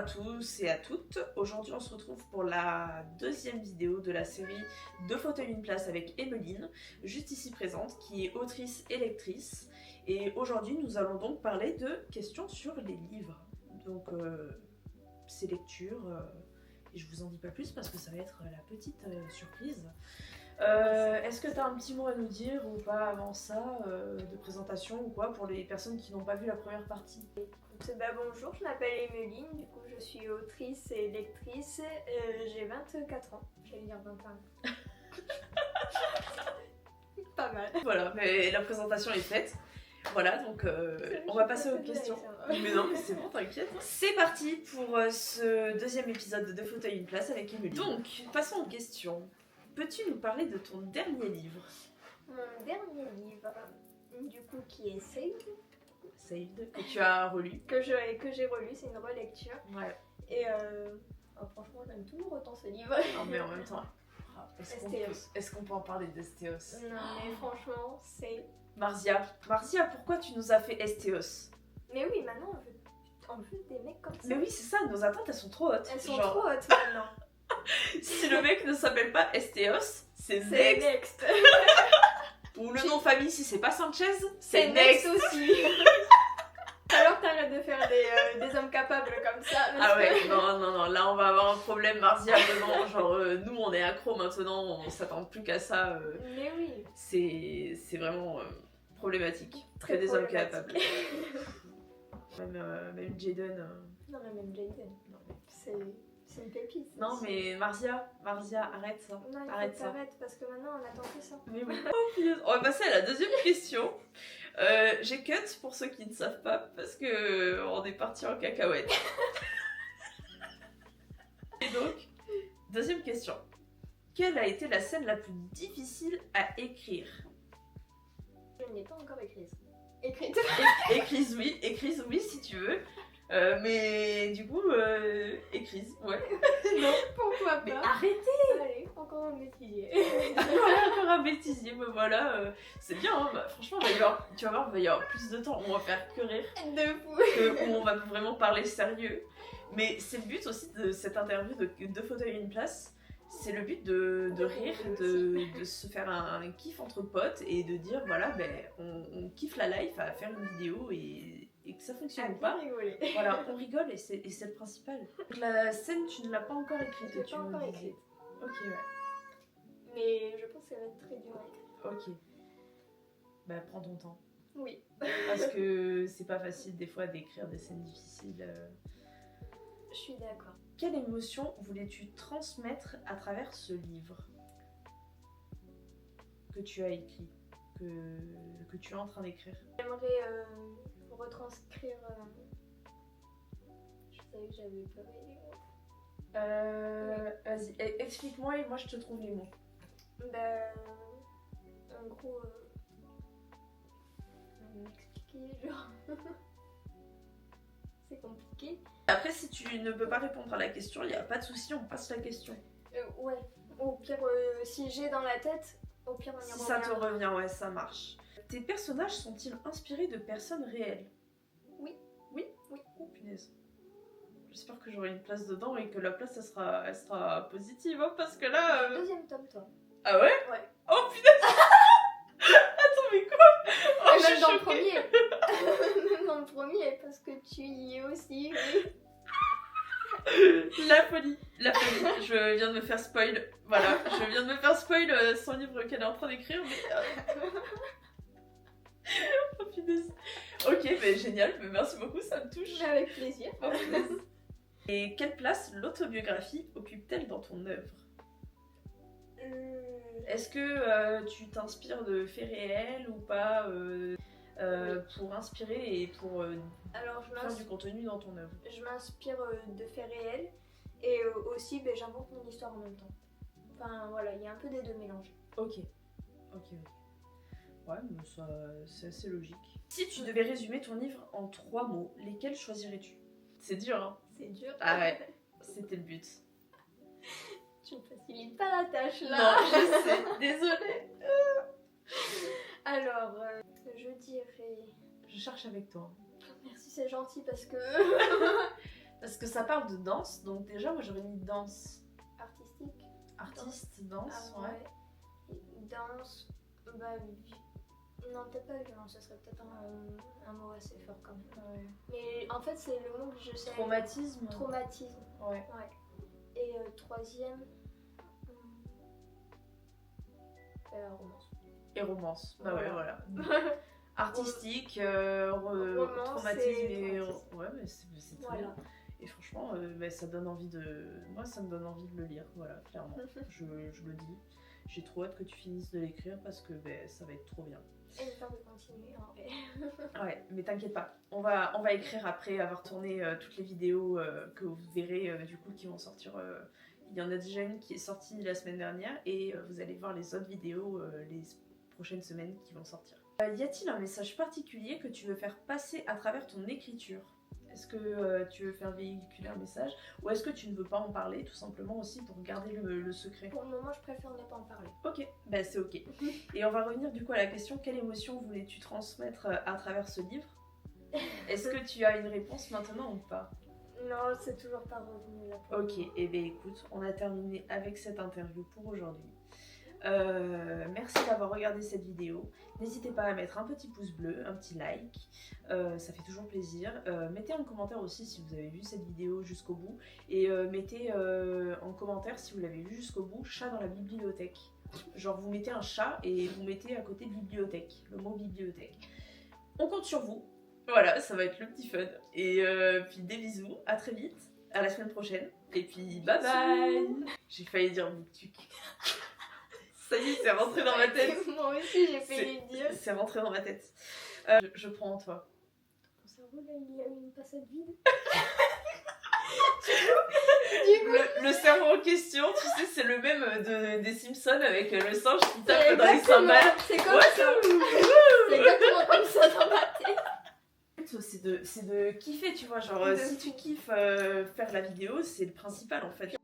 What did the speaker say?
tous et à toutes. Aujourd'hui, on se retrouve pour la deuxième vidéo de la série Deux fauteuils une place avec Emeline, juste ici présente, qui est autrice et lectrice. Et aujourd'hui, nous allons donc parler de questions sur les livres. Donc, ces lectures, et je vous en dis pas plus parce que ça va être la petite surprise. Est-ce que tu as un petit mot à nous dire ou pas avant ça, de présentation ou quoi, pour les personnes qui n'ont pas vu la première partie? Bonjour, je m'appelle Emeline, du coup je suis autrice et lectrice, j'ai 24 ans, j'allais dire 21. Pas mal. Voilà, mais la présentation est faite. Voilà, donc on va passer aux questions. Mais non, mais c'est bon, t'inquiète. C'est parti pour ce deuxième épisode de Deux fauteuils une place avec Emeline. Donc, passons aux questions. Peux-tu nous parler de ton dernier livre? Mon dernier livre, du coup qui est Saved, que tu as relu. que j'ai relu, c'est une relecture. Ouais. Et franchement j'aime toujours autant ce livre. Non, mais en même temps, Estéos. est-ce qu'on peut en parler d'Estéos? Non mais franchement c'est... Marzia, pourquoi tu nous as fait Estéos? Mais oui, maintenant on veut des mecs comme ça. Mais oui, c'est ça, nos attentes elles sont trop hautes. Elles sont Genre, trop hautes maintenant. si le mec ne s'appelle pas Estéos, c'est C'est Next. Next. Ou le nom de famille, si c'est pas Sanchez, C'est Next aussi. Alors t'arrêtes de faire des hommes capables comme ça. Ah ouais, non, là on va avoir un problème, Marzia, vraiment, genre nous on est accro maintenant, on s'attend plus qu'à ça, Mais oui. c'est vraiment problématique, Très que des hommes problématique. capables. Même Jaden. Non mais même Jaden, Non, mais... c'est une pépite. non mais Marzia, arrête ça. Non, il Arrête faut ça. t'arrêtes parce que maintenant on attend que ça. Mais oui. Oh, punaise. On va passer à la deuxième question. J'ai cut pour ceux qui ne savent pas parce que on est parti en cacahuète. Et donc, deuxième question. Quelle a été la scène la plus difficile à écrire? Je ne l'ai pas encore écrite. Écrite. Écrise oui si tu veux. Mais du coup, écrise, ouais. Non. Pourquoi pas? Mais arrêtez! Allez, encore un bêtisier. Encore un bêtisier, mais voilà, c'est bien, hein, bah, franchement, tu vas voir, il va y avoir plus de temps, on va faire que rire, De fou. où on va vraiment parler sérieux. Mais c'est le but aussi de cette interview de Deux fauteuils une place, c'est le but de rire, de se faire un kiff entre potes et de dire, voilà, ben, on kiffe la life à faire une vidéo et que ça fonctionne ou pas. Rigoler. Voilà, on rigole et c'est le principal. Donc la scène, tu ne l'as pas encore écrite, Je l'ai tu pas me encore disais. écrite. Ok, ouais. Mais je pense qu'elle va être très dure à écrire. Ok. Bah prends ton temps. Oui. Parce que c'est pas facile des fois d'écrire des scènes difficiles. Je suis d'accord. Quelle émotion voulais-tu transmettre à travers ce livre que tu as écrit, que tu es en train d'écrire? J'aimerais retranscrire... Je savais que j'avais pas les mots. Vas-y, explique-moi et moi je te trouve les mots. En gros... m'expliquer, genre... C'est compliqué. Après, si tu ne peux pas répondre à la question, il n'y a pas de souci, on passe la question. Ouais. Au pire, si j'ai dans la tête, au pire on y Si revient. ça te revient, ouais, ça marche. Tes personnages sont-ils inspirés de personnes réelles? Oui. Oui? Oui. Oh punaise. J'espère que j'aurai une place dedans et que la place elle sera positive, hein, parce que là... Deuxième tome, toi. Ah ouais? Ouais. Oh punaise. Attends, mais quoi? Oh, Et je suis même dans le choquée. premier. Même dans le premier, parce que tu y es aussi, oui. La folie. Je viens de me faire spoil. Voilà, je viens de me faire spoil son livre qu'elle est en train d'écrire, mais... Oh punaise. Ok, mais génial, mais merci beaucoup, ça me touche. Mais avec plaisir. Oh, punaise. Et quelle place l'autobiographie occupe-t-elle dans ton œuvre? Est-ce que tu t'inspires de faits réels ou pas Oui. pour inspirer et pour Alors, faire du contenu dans ton œuvre? je m'inspire de faits réels et aussi j'invente mon histoire en même temps. Enfin voilà, il y a un peu des deux mélangés. Ok. Ouais, mais ça, c'est assez logique. Si tu devais résumer ton livre en 3 mots, lesquels choisirais-tu? C'est dur, hein? C'est dur. Ah ouais, c'était le but. Tu me facilites pas la tâche là. Non, je sais, désolée. Alors, je dirais... Je cherche avec toi. Merci, c'est gentil parce que... Parce que ça parle de danse, donc déjà moi j'aurais mis danse. Artistique. Artiste, danse, Ah, ouais. Danse, bah, non, peut-être pas violence, ça serait peut-être un mot assez fort quand même. Ouais. Mais en fait, c'est le mot que je sais. Traumatisme. Traumatisme. Ouais. Et troisième, romance. Et romance. Bah Voilà. ouais, voilà. Artistique, Romance traumatisme et et... traumatisme. Ouais, mais c'est très Voilà. bien. Et franchement, bah, ça donne envie de... Moi, ça me donne envie de le lire, voilà, clairement. Je le dis. J'ai trop hâte que tu finisses de l'écrire parce que bah, ça va être trop bien. Et j'ai peur de continuer en vrai. Ouais, mais t'inquiète pas. On va écrire après avoir tourné toutes les vidéos que vous verrez du coup qui vont sortir. Il y en a déjà une qui est sortie la semaine dernière et vous allez voir les autres vidéos les prochaines semaines qui vont sortir. Y a-t-il un message particulier que tu veux faire passer à travers ton écriture ? Est-ce que tu veux faire véhiculer un message ou est-ce que tu ne veux pas en parler tout simplement aussi pour garder le secret ? Pour le moment, je préfère ne pas en parler. Ok, bah c'est ok. Et on va revenir du coup à la question, quelle émotion voulais-tu transmettre à travers ce livre ? Est-ce que tu as une réponse maintenant ou pas ? Non, c'est toujours pas revenu là. Pour Ok, le moment. et bien écoute, on a terminé avec cette interview pour aujourd'hui. Merci d'avoir regardé cette vidéo. N'hésitez pas à mettre un petit pouce bleu, un petit like, ça fait toujours plaisir. Mettez en commentaire aussi si vous avez vu cette vidéo jusqu'au bout. Et mettez en commentaire si vous l'avez vu jusqu'au bout, chat dans la bibliothèque. Genre vous mettez un chat et vous mettez à côté bibliothèque, le mot bibliothèque. On compte sur vous. Voilà, ça va être le petit fun. Et puis des bisous, à très vite, à la semaine prochaine. Et puis bye bye. J'ai failli dire bouctuc. Ça y est, c'est rentré dans ma tête. Moi aussi, j'ai failli le dire. C'est rentré dans ma tête. Je prends en toi. Ton cerveau, là, il a une passade vide. Le cerveau en question, tu sais, c'est le même des Simpsons avec le singe qui tape dans les cymbales. C'est comme ça. C'est exactement comme ça dans ma tête. C'est de kiffer, tu vois. Genre, si tu kiffes faire la vidéo, c'est le principal en fait.